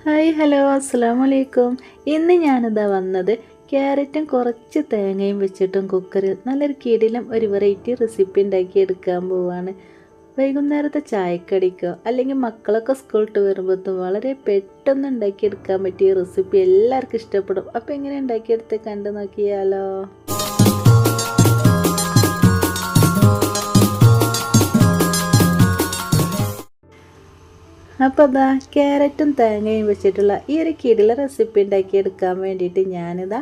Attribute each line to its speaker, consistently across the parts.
Speaker 1: Hi hello അസ്സലാമലൈക്കും. ഇന്ന് ഞാനിതാ വന്നത് ക്യാരറ്റും കുറച്ച് തേങ്ങയും വെച്ചിട്ടും കുക്കറിൽ നല്ലൊരു കിടിലം ഒരു വെറൈറ്റി റെസിപ്പി ഉണ്ടാക്കി എടുക്കാൻ പോവാണ്. വൈകുന്നേരത്തെ ചായക്കടിക്കോ അല്ലെങ്കിൽ മക്കളൊക്കെ സ്കൂളിട്ട് വരുമ്പോഴത്തും വളരെ പെട്ടെന്ന് ഉണ്ടാക്കിയെടുക്കാൻ പറ്റിയ റെസിപ്പി എല്ലാവർക്കും ഇഷ്ടപ്പെടും. അപ്പോൾ എങ്ങനെ ഉണ്ടാക്കിയെടുത്ത് കണ്ടു നോക്കിയാലോ. അപ്പോൾ അതാ ക്യാരറ്റും തേങ്ങയും വെച്ചിട്ടുള്ള ഈ ഒരു കിടില റെസിപ്പി ഉണ്ടാക്കിയെടുക്കാൻ വേണ്ടിയിട്ട് ഞാനിതാ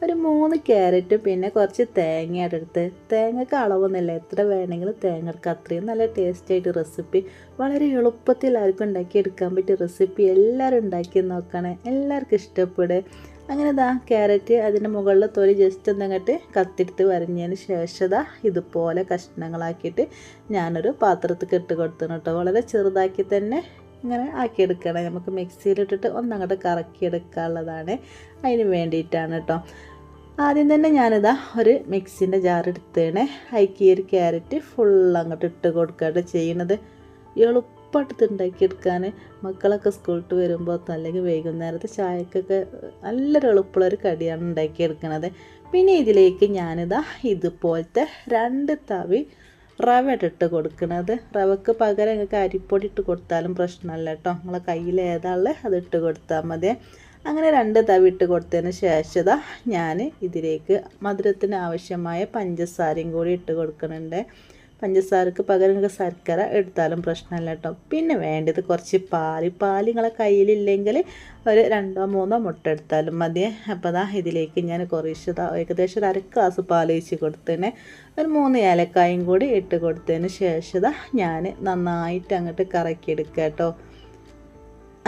Speaker 1: ഒരു 3 ക്യാരറ്റും പിന്നെ കുറച്ച് തേങ്ങ എടുത്ത്, തേങ്ങക്ക് അളവൊന്നുമില്ല, എത്ര വേണമെങ്കിലും തേങ്ങ എടുക്കുക. അത്രയും നല്ല ടേസ്റ്റായിട്ട് റെസിപ്പി, വളരെ എളുപ്പത്തിൽ ആർക്കും ഉണ്ടാക്കിയെടുക്കാൻ പറ്റിയ റെസിപ്പി. എല്ലാവരും ഉണ്ടാക്കി നോക്കണേ, എല്ലാവർക്കും ഇഷ്ടപ്പെടും. അങ്ങനെ ഇതാ ക്യാരറ്റ് അതിൻ്റെ മുകളിൽ തൊലി ജസ്റ്റ് ഒന്നങ്ങോട്ട് കത്തിയെടുത്ത് വരഞ്ഞതിന് ശേഷം ഇതുപോലെ കഷ്ണങ്ങളാക്കിയിട്ട് ഞാനൊരു പാത്രത്തിൽ ഇട്ട് കൊടുത്തു കേട്ടോ. വളരെ ചെറുതാക്കി തന്നെ ഇങ്ങനെ ആക്കിയെടുക്കണം. നമുക്ക് മിക്സിയിലിട്ടിട്ട് ഒന്നങ്ങോട്ട് കറക്കിയെടുക്കാനുള്ളതാണ്, അതിന് വേണ്ടിയിട്ടാണ് കേട്ടോ. ആദ്യം തന്നെ ഞാനിതാ ഒരു മിക്സിൻ്റെ ജാർ എടുത്തേണേ, അതിലേക്ക് ഈ ഒരു ക്യാരറ്റ് ഫുൾ അങ്ങോട്ട് ഇട്ട് കൊടുക്കാട്ട് ചെയ്യണത്. എളുപ്പമായിട്ട് ഉണ്ടാക്കിയെടുക്കാൻ, മക്കളൊക്കെ സ്കൂളിട്ട് വരുമ്പോൾ അല്ലെങ്കിൽ വൈകുന്നേരത്തെ ചായക്കൊക്കെ നല്ലൊരു എളുപ്പമുള്ളൊരു കടിയാണ് ഉണ്ടാക്കിയെടുക്കണത്. പിന്നെ ഇതിലേക്ക് ഞാനിതാ ഇതുപോലത്തെ 2 തവി റവ ഇട്ട് കൊടുക്കുന്നത്. റവക്ക് പകരം നിങ്ങൾക്ക് അരിപ്പൊടി ഇട്ട് കൊടുത്താലും പ്രശ്നമല്ല കേട്ടോ. നമ്മളെ കയ്യിൽ ഏതാളെ അത് ഇട്ട് കൊടുത്താൽ മതി. അങ്ങനെ 2 തവി ഇട്ട് കൊടുത്തതിന് ശേഷം ഞാൻ ഇതിലേക്ക് മധുരത്തിന് ആവശ്യമായ പഞ്ചസാരയും കൂടി ഇട്ട് കൊടുക്കുന്നുണ്ട്. പഞ്ചസാരക്ക് പകരം നിങ്ങൾക്ക് ശർക്കര എടുത്താലും പ്രശ്നമല്ല കേട്ടോ. പിന്നെ വേണ്ടത് കുറച്ച് പാൽ നിങ്ങളെ കയ്യിലില്ലെങ്കിൽ ഒരു 2-3 മുട്ട എടുത്താലും മതി. അപ്പോൾ ഇതിലേക്ക് ഞാൻ കുറേശ്ശെ ഏകദേശം ഒരു 1 ഗ്ലാസ് പാൽ ഒഴിച്ച് കൊടുത്തതിന് ഒരു 3 ഏലക്കായും കൂടി ഇട്ട് കൊടുത്തതിന് ശേഷം ഞാൻ നന്നായിട്ട് അങ്ങോട്ട് കറക്കിയെടുക്കുക കേട്ടോ.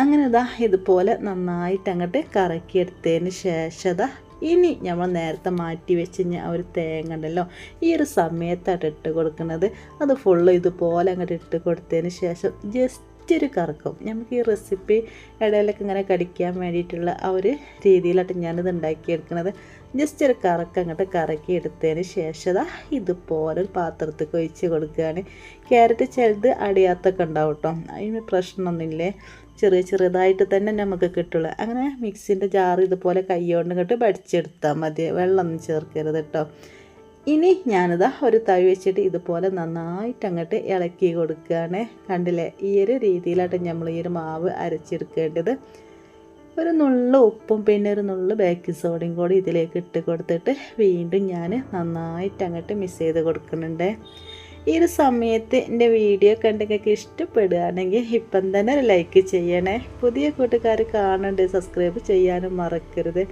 Speaker 1: അങ്ങനെ ഇതുപോലെ നന്നായിട്ട് അങ്ങോട്ട് കറക്കിയെടുത്തതിന് ശേഷം ഇനി നമ്മൾ നേരത്തെ മാറ്റി വെച്ച് ഒരു തേങ്ങ ഉണ്ടല്ലോ, ഈ ഒരു സമയത്താണ് ഇട്ട് കൊടുക്കുന്നത്. അത് ഫുള്ള് ഇതുപോലെ അങ്ങോട്ട് ഇട്ട് കൊടുത്തതിന് ശേഷം ജസ്റ്റ് ഒരു കറക്കും. നമുക്ക് ഈ റെസിപ്പി ഇടയിലൊക്കെ ഇങ്ങനെ കടിക്കാൻ വേണ്ടിയിട്ടുള്ള ആ ഒരു രീതിയിലായിട്ട് ഞാനിത് ഉണ്ടാക്കിയെടുക്കുന്നത്. ജസ്റ്റ് ഒരു കറക്കം അങ്ങോട്ട് കറക്കി എടുത്തതിന് ശേഷം ഇതുപോലെ ഒരു പാത്രത്തിൽ ഒഴിച്ച് കൊടുക്കുകയാണ്. ക്യാരറ്റ് ചിലത് അടിയാത്തൊക്കെ ഉണ്ടാവും കേട്ടോ, അതിന് പ്രശ്നമൊന്നുമില്ലേ, ചെറുതായിട്ട് തന്നെ നമുക്ക് കിട്ടുള്ളൂ. അങ്ങനെ മിക്സിൻ്റെ ജാർ ഇതുപോലെ കൈകൊണ്ട് ഇങ്ങോട്ട് വടിച്ചെടുത്താൽ മതി, വെള്ളമൊന്നും ചേർക്കരുത് കേട്ടോ. ഇനി ഞാനിതാ ഒരു തവി വെച്ചിട്ട് ഇതുപോലെ നന്നായിട്ട് അങ്ങോട്ട് ഇളക്കി കൊടുക്കുകയാണ്. കണ്ടില്ലേ, ഈ ഒരു രീതിയിലായിട്ട് നമ്മൾ ഈ ഒരു മാവ് അരച്ചെടുക്കേണ്ടത്. ഒരു നുള്ളു ഉപ്പും പിന്നെ ഒരു നുള്ളു ബേക്കിംഗ് സോഡയും കൂടി ഇതിലേക്ക് ഇട്ട് കൊടുത്തിട്ട് വീണ്ടും ഞാൻ നന്നായിട്ട് അങ്ങോട്ട് മിക്സ് ചെയ്ത് കൊടുക്കുന്നുണ്ട്. ഈ ഒരു സമയത്ത് എൻ്റെ വീഡിയോ കണ്ടെങ്കിൽ ഇഷ്ടപ്പെടുകയാണെങ്കിൽ ഇപ്പം തന്നെ ഒരു ലൈക്ക് ചെയ്യണേ. പുതിയ കൂട്ടുകാർ കാണുന്നുണ്ട്, സബ്സ്ക്രൈബ് ചെയ്യാനും മറക്കരുത്.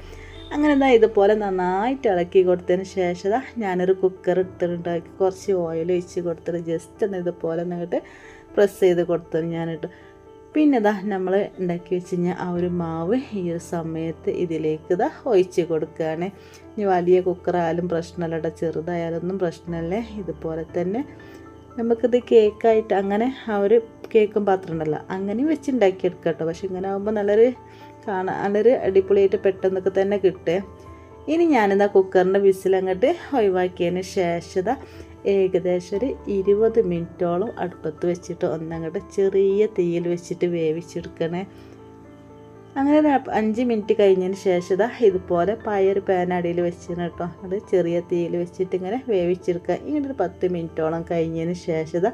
Speaker 1: അങ്ങനെ ഇതുപോലെ നന്നായിട്ട് ഇളക്കി കൊടുത്തതിന് ശേഷം ഞാനൊരു കുക്കർ എടുത്തിട്ടുണ്ട്, കുറച്ച് ഓയിൽ ഒഴിച്ച് കൊടുത്തിട്ട് ജസ്റ്റ് ഒന്ന് ഇതുപോലെ എന്നിട്ട് പ്രസ് ചെയ്ത് കൊടുത്തത് ഞാനിട്ട്. പിന്നെ നമ്മൾ ഉണ്ടാക്കി വെച്ച് കഴിഞ്ഞാൽ ആ ഒരു മാവ് ഈ ഒരു സമയത്ത് ഇതിലേക്ക് ഒഴിച്ച് കൊടുക്കുകയാണ്. ഇനി വലിയ കുക്കറായാലും പ്രശ്നമല്ല കേട്ടോ, ചെറുതായാലൊന്നും പ്രശ്നമല്ലേ. ഇതുപോലെ തന്നെ നമുക്കിത് കേക്കായിട്ട് അങ്ങനെ ആ ഒരു കേക്കും പാത്രം ഉണ്ടല്ലോ അങ്ങനെയും വെച്ച് ഉണ്ടാക്കിയെടുക്കാം കേട്ടോ. പക്ഷെ ഇങ്ങനെ ആകുമ്പോൾ നല്ലൊരു നല്ലൊരു അടിപൊളിയായിട്ട് പെട്ടെന്നൊക്കെ തന്നെ കിട്ടുക. ഇനി ഞാനിതാ കുക്കറിൻ്റെ വിസിലങ്ങോട്ട് ഒഴിവാക്കിയതിന് ശേഷം ഏകദേശം ഒരു 20 മിനിറ്റോളം അടുപ്പത്ത് വെച്ചിട്ട് ഒന്നങ്ങോട്ട് ചെറിയ തീയിൽ വെച്ചിട്ട് വേവിച്ചെടുക്കണേ. അങ്ങനെ ഒരു 5 മിനിറ്റ് കഴിഞ്ഞതിന് ശേഷം ഇതുപോലെ പയർ പാനടിയിൽ വെച്ചിരുന്നു കേട്ടോ, അത് ചെറിയ തീയിൽ വെച്ചിട്ട് ഇങ്ങനെ വേവിച്ചെടുക്കുക. ഇങ്ങനെ ഒരു 10 മിനിറ്റോളം കഴിഞ്ഞതിന് ശേഷം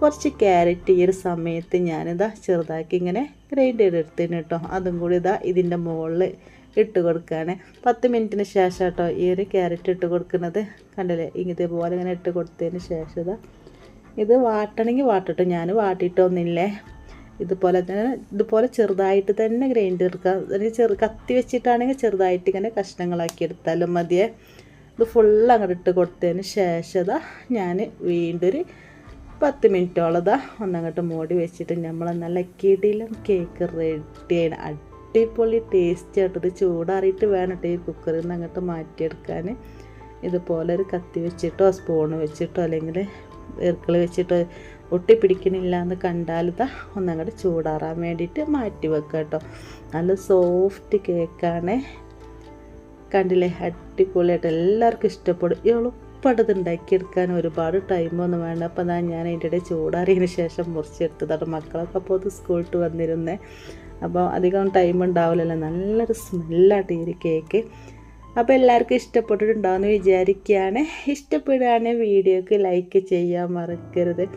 Speaker 1: കുറച്ച് ക്യാരറ്റ് ഈ ഒരു സമയത്ത് ഞാനിതാ ചെറുതാക്കി ഇങ്ങനെ ഗ്രൈൻഡ് ചെയ്തെടുത്തിന് കേട്ടോ, അതും കൂടി ഇതിൻ്റെ മുകളിൽ ഇട്ട് കൊടുക്കുകയാണ്. 10 മിനിറ്റിന് ശേഷം കേട്ടോ ഈ ഒരു ക്യാരറ്റ് ഇട്ട് കൊടുക്കുന്നത്. കണ്ടില്ലേ, ഇതേപോലെ ഇങ്ങനെ ഇട്ട് കൊടുത്തതിന് ശേഷം ഇത് വാട്ടണമെങ്കിൽ വാട്ടട്ടോ, ഞാൻ വാട്ടിയിട്ടൊന്നുമില്ലേ. ഇതുപോലെ ചെറുതായിട്ട് തന്നെ ഗ്രൈൻഡ് എടുക്കുക. കത്തി വെച്ചിട്ടാണെങ്കിൽ ചെറുതായിട്ട് ഇങ്ങനെ കഷ്ണങ്ങളാക്കി എടുത്താലും മതിയേ. ഇത് ഫുള്ള് അങ്ങോട്ട് ഇട്ട് കൊടുത്തതിന് ശേഷം ഞാൻ വീണ്ടും ഒരു 10 മിനിറ്റോളം ഒന്നങ്ങോട്ട് മൂടി വെച്ചിട്ട് നമ്മൾ നല്ല കിടിലം കേക്ക് റെഡിയാണ്. അടിപൊളി ടേസ്റ്റ് ആയിട്ട്. ഇത് ചൂടാറിയിട്ട് വേണം കേട്ടോ ഈ കുക്കറിൽ നിന്ന് അങ്ങോട്ട് മാറ്റിയെടുക്കാൻ. ഇതുപോലെ ഒരു കത്തി വെച്ചിട്ടോ സ്പൂണ് വെച്ചിട്ടോ അല്ലെങ്കിൽ ഇറക്കിൾ വെച്ചിട്ടോ ഒട്ടിപ്പിടിക്കണില്ല എന്ന് കണ്ടാൽ ഒന്നങ്ങോട്ട് ചൂടാറാൻ വേണ്ടിയിട്ട് മാറ്റി വെക്കുക കേട്ടോ. നല്ല സോഫ്റ്റ് കേക്കാണ്, കണ്ടില്ലേ, അടിപൊളിയായിട്ട് എല്ലാവർക്കും ഇഷ്ടപ്പെടും. എളുപ്പമായിട്ട് ഉണ്ടാക്കിയെടുക്കാൻ ഒരുപാട് ടൈമൊന്നും വേണ്ട. അപ്പോൾ ഞാൻ അതിൻ്റെ ഇടയിൽ ചൂടാറിയതിന് ശേഷം മുറിച്ചെടുത്തതാണ്. മക്കളൊക്കെ അപ്പോൾ അത് സ്കൂളിട്ട് വന്നിരുന്നേ. അപ്പോൾ അധികം ടൈം ഉണ്ടാവില്ലല്ലോ. നല്ലൊരു സ്മെല്ലാട്ടോ ഈ ഒരു കേക്ക്. അപ്പോൾ എല്ലാവർക്കും ഇഷ്ടപ്പെട്ടിട്ടുണ്ടാവുമെന്ന് വിചാരിക്കുകയാണ്. ഇഷ്ടപ്പെടുകയാണെങ്കിൽ വീഡിയോക്ക് ലൈക്ക് ചെയ്യാൻ മറക്കരുത്.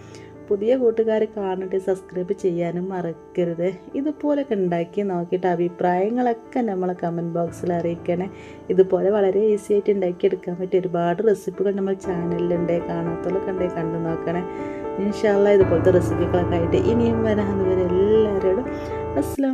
Speaker 1: പുതിയ കൂട്ടുകാർ കാണട്ടെ, സബ്സ്ക്രൈബ് ചെയ്യാനും മറക്കരുത്. ഇതുപോലൊക്കെ ഉണ്ടാക്കി നോക്കിയിട്ട് അഭിപ്രായങ്ങളൊക്കെ നമ്മളെ കമൻറ്റ് ബോക്സിൽ അറിയിക്കണേ. ഇതുപോലെ വളരെ ഈസി ആയിട്ട് ഉണ്ടാക്കിയെടുക്കാൻ പറ്റിയ ഒരുപാട് റെസിപ്പികൾ നമ്മൾ ചാനലിലുണ്ട്. കാണാത്തവരൊക്കെ ഉണ്ടെങ്കിൽ കണ്ടു നോക്കണേ. ഇൻഷാ അല്ലാഹ് ഇതുപോലത്തെ റെസിപ്പികളൊക്കെ ആയിട്ട് ഇനിയും വരാൻ. അതുവരെ എല്ലാവരോടും അസ്സലാമു